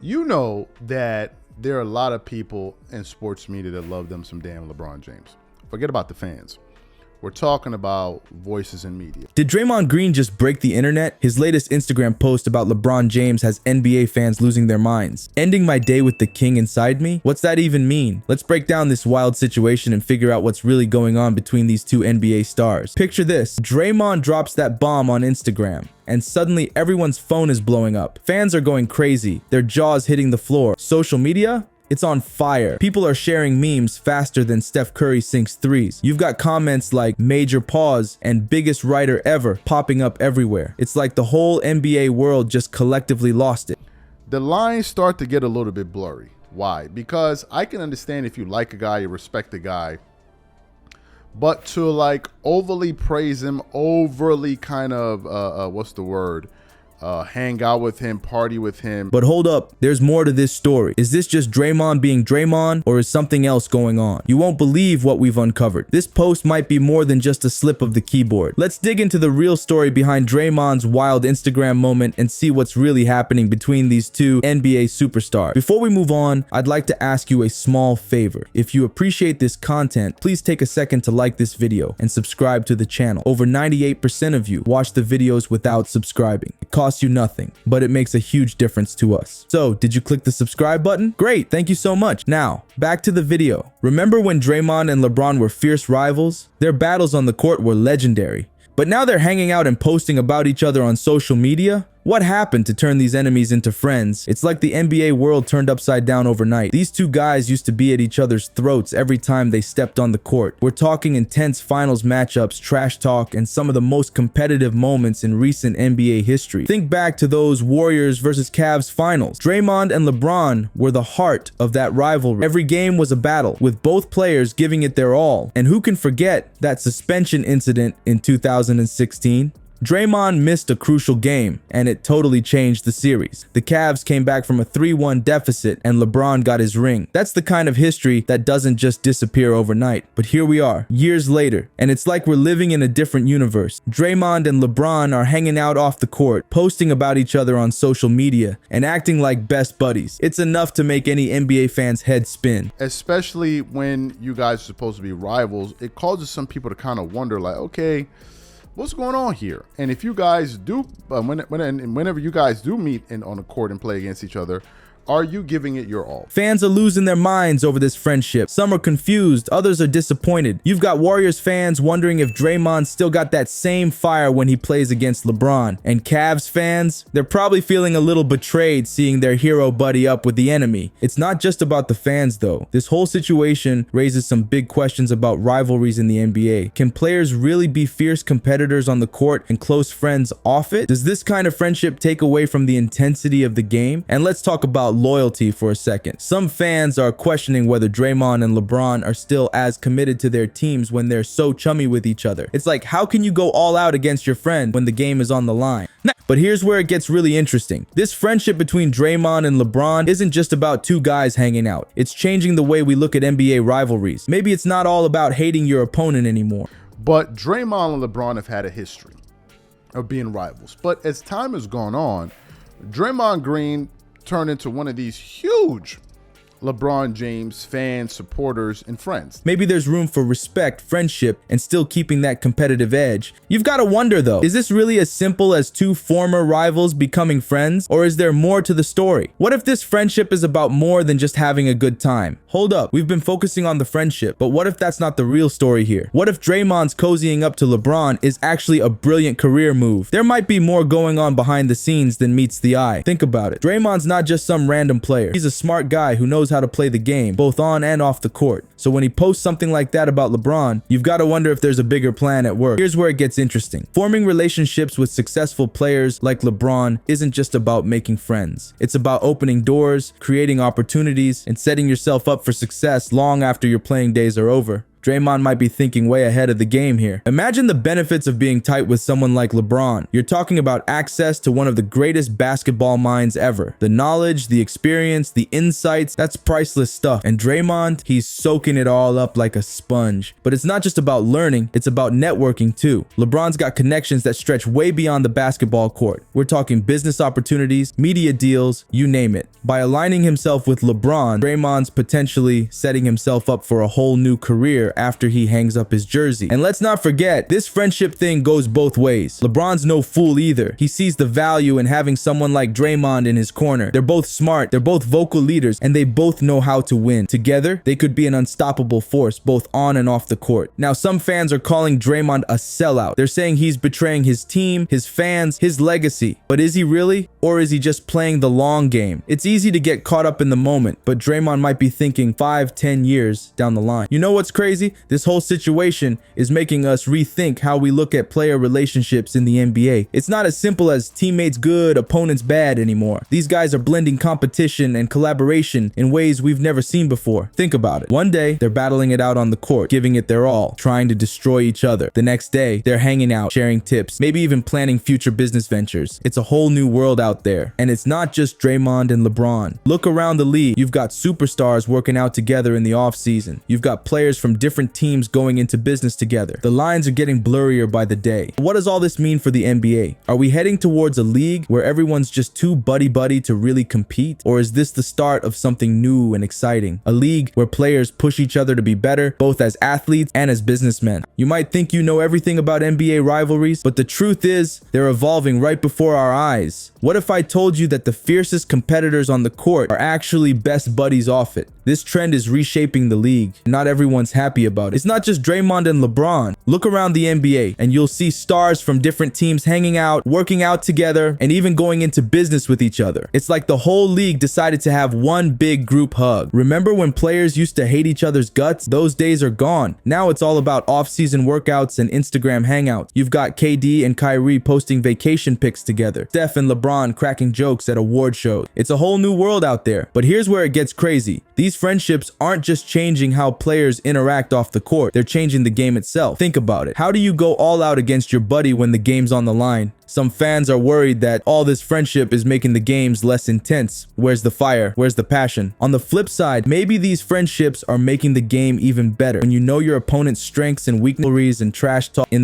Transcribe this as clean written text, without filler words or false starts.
You know that there are a lot of people in sports media that love them some damn LeBron James. Forget about the fans. We're talking about voices in media. Did Draymond Green just break the internet? His latest Instagram post about LeBron James has NBA fans losing their minds. Ending my day with the king inside me? What's that even mean? Let's break down this wild situation and figure out what's really going on between these two NBA stars. Picture this. Draymond drops that bomb on Instagram, and suddenly everyone's phone is blowing up. Fans are going crazy, their jaws hitting the floor. Social media? It's on fire. People are sharing memes faster than Steph Curry sinks threes. You've got comments like "major pause" and "biggest writer ever" popping up everywhere. It's like the whole NBA world just collectively lost it. The lines start to get a little bit blurry. Why? Because I can understand if you like a guy, you respect a guy, but to like overly praise him, overly kind of, what's the word? Hang out with him, party with him. But hold up, there's more to this story. Is this just Draymond being Draymond, or is something else going on? You won't believe what we've uncovered. This post might be more than just a slip of the keyboard. Let's dig into the real story behind Draymond's wild Instagram moment and see what's really happening between these two NBA superstars. Before we move on, I'd like to ask you a small favor. If you appreciate this content, please take a second to like this video and subscribe to the channel. Over 98% of you watch the videos without subscribing. It costs you nothing, but it makes a huge difference to us. So, did you click the subscribe button? Great, thank you so much. Now, back to the video. Remember when Draymond and LeBron were fierce rivals? Their battles on the court were legendary. But now they're hanging out and posting about each other on social media? What happened to turn these enemies into friends? It's like the NBA world turned upside down overnight. These two guys used to be at each other's throats every time they stepped on the court. We're talking intense finals matchups, trash talk, and some of the most competitive moments in recent NBA history. Think back to those Warriors versus Cavs finals. Draymond and LeBron were the heart of that rivalry. Every game was a battle, with both players giving it their all. And who can forget that suspension incident in 2016? Draymond missed a crucial game, and it totally changed the series. The Cavs came back from a 3-1 deficit, and LeBron got his ring. That's the kind of history that doesn't just disappear overnight. But here we are, years later, and it's like we're living in a different universe. Draymond and LeBron are hanging out off the court, posting about each other on social media, and acting like best buddies. It's enough to make any NBA fan's head spin. Especially when you guys are supposed to be rivals, it causes some people to kind of wonder, like, okay, what's going on here? And if you guys do, whenever you guys do meet on the court and play against each other, are you giving it your all? Fans are losing their minds over this friendship. Some are confused, others are disappointed. You've got Warriors fans wondering if Draymond still got that same fire when he plays against LeBron. And Cavs fans, they're probably feeling a little betrayed seeing their hero buddy up with the enemy. It's not just about the fans though. This whole situation raises some big questions about rivalries in the NBA. Can players really be fierce competitors on the court and close friends off it? Does this kind of friendship take away from the intensity of the game? And let's talk about loyalty for a second. Some fans are questioning whether Draymond and LeBron are still as committed to their teams when they're so chummy with each other. It's like, how can you go all out against your friend when the game is on the line? But here's where it gets really interesting. This friendship between Draymond and LeBron isn't just about two guys hanging out. It's changing the way we look at NBA rivalries. Maybe it's not all about hating your opponent anymore. But Draymond and LeBron have had a history of being rivals. But as time has gone on, Draymond Green turned into one of these huge LeBron James fans, supporters, and friends. Maybe there's room for respect, friendship, and still keeping that competitive edge. You've got to wonder though, is this really as simple as two former rivals becoming friends, or is there more to the story? What if this friendship is about more than just having a good time? Hold up, we've been focusing on the friendship, but what if that's not the real story here? What if Draymond's cozying up to LeBron is actually a brilliant career move? There might be more going on behind the scenes than meets the eye. Think about it. Draymond's not just some random player. He's a smart guy who knows how to play the game, both on and off the court. So when he posts something like that about LeBron, you've got to wonder if there's a bigger plan at work. Here's where it gets interesting. Forming relationships with successful players like LeBron isn't just about making friends. It's about opening doors, creating opportunities, and setting yourself up for success long after your playing days are over. Draymond might be thinking way ahead of the game here. Imagine the benefits of being tight with someone like LeBron. You're talking about access to one of the greatest basketball minds ever. The knowledge, the experience, the insights, that's priceless stuff. And Draymond, he's soaking it all up like a sponge. But it's not just about learning, it's about networking too. LeBron's got connections that stretch way beyond the basketball court. We're talking business opportunities, media deals, you name it. By aligning himself with LeBron, Draymond's potentially setting himself up for a whole new career after he hangs up his jersey. And let's not forget, this friendship thing goes both ways. LeBron's no fool either. He sees the value in having someone like Draymond in his corner. They're both smart, they're both vocal leaders, and they both know how to win. Together, they could be an unstoppable force, both on and off the court. Now, some fans are calling Draymond a sellout. They're saying he's betraying his team, his fans, his legacy. But is he really? Or is he just playing the long game? It's easy to get caught up in the moment, but Draymond might be thinking 5-10 years down the line. You know what's crazy? This whole situation is making us rethink how we look at player relationships in the NBA. It's not as simple as teammates good, opponents bad anymore. These guys are blending competition and collaboration in ways we've never seen before. Think about it. One day, they're battling it out on the court, giving it their all, trying to destroy each other. The next day, they're hanging out, sharing tips, maybe even planning future business ventures. It's a whole new world out there. And it's not just Draymond and LeBron. Look around the league. You've got superstars working out together in the offseason. You've got players from different teams going into business together. The lines are getting blurrier by the day. What does all this mean for the NBA? Are we heading towards a league where everyone's just too buddy-buddy to really compete? Or is this the start of something new and exciting? A league where players push each other to be better, both as athletes and as businessmen. You might think you know everything about NBA rivalries, but the truth is, they're evolving right before our eyes. What if I told you that the fiercest competitors on the court are actually best buddies off it? This trend is reshaping the league. Not everyone's happy about it. It's not just Draymond and LeBron. Look around the NBA and you'll see stars from different teams hanging out, working out together, and even going into business with each other. It's like the whole league decided to have one big group hug. Remember when players used to hate each other's guts? Those days are gone. Now it's all about off-season workouts and Instagram hangouts. You've got KD and Kyrie posting vacation pics together. Steph and LeBron cracking jokes at award shows. It's a whole new world out there. But here's where it gets crazy. These friendships aren't just changing how players interact off the court. They're changing the game itself. Think about it. How do you go all out against your buddy when the game's on the line? Some fans are worried that all this friendship is making the games less intense. Where's the fire? Where's the passion? On the flip side, maybe these friendships are making the game even better. When you know your opponent's strengths and weaknesses and trash talk in the